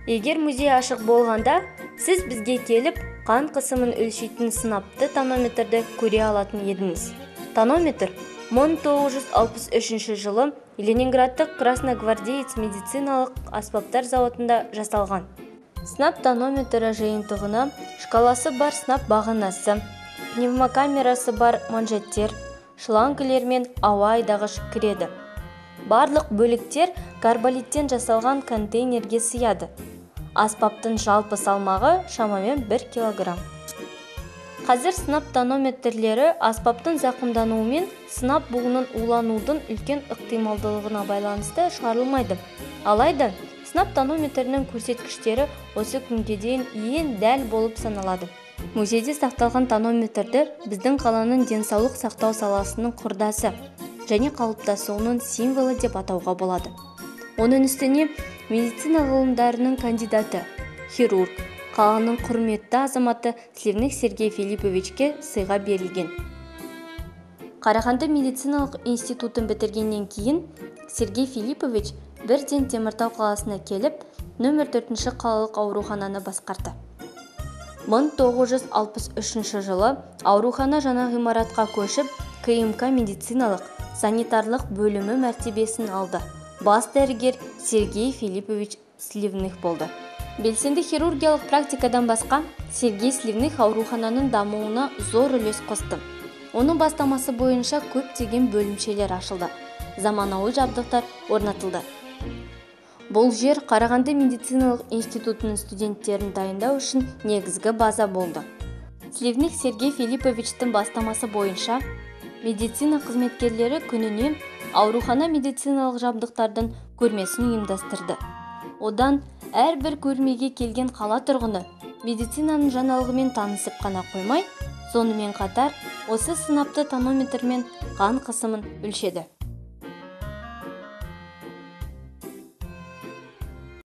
Егер музей ашық болғанда, сіз бізге келіп, қан қысымын өлшейтін сынапты тонометрді көре алатын едіңіз. Тонометр 1963 жылы Ленинградтық Красногвардеец медициналық аспаптар зауытында жасалған. Сынап тонометрі жиынтығына шкаласы бар сынап бағанасы, пневмокамерасы бар манжеттер, шлангілер мен ауа айдағыш кіреді. Барлық бөліктер карболиттен жасалған контейнерге сыяды. Аспаптың жалпы салмағы шамамен 1 килограмм. Қазір сынап тонометрлері аспаптың зақымдануымен сынап буының уланудың үлкен ықтималдылығына байланысты шығарылмайды. Алайда, сынап тонометрінің көрсеткіштері осы күнге дейін ең дәл болып саналады. Музейде сақталған тонометрді біздің қаланың денсаулық сақтау саласының құрдасы және қалыптасуының символы деп атауға болады. Оның үстіне медицина ғылымдарының кандидаты, хирург, қаланың құрметті азаматы Сливных Сергей Филипповичке сыйға берілген. Қарағанды медициналық институтын бітіргеннен кейін Сергей Филиппович бірден Теміртау қаласына келіп, нөмір 4 қалалық аурухананы басқарды. 1963 жылы аурухана жаңа ғимаратқа көшіп, КМК медициналық санитарлық бөлімі мәртебесін алды. Бас дәрігер Сергей Филиппович Сливных болды. Белсенді хирургиялық практикадан басқа Сергей Сливных аурухананың дамуына зор үлес қосты. Оның бастамасы бойынша көптеген бөлімшелер ашылды. Заманауи жабдықтар орнатылды. Бұл жер Қарағанды медициналық институтының студенттерін дайындау үшін негізгі база болды. Сливных Сергей Филипповичтің бастамасы бойынша медицина қызметкерлері күніне аурухана медициналық жабдықтардың көрмесін ұйымдастырды. Одан әрбір көрмеге келген қала тұрғыны медицинаның жаңалығымен танысып қана қоймай, сонымен қатар осы сынапты тонометрмен қан қысымын өлшеді.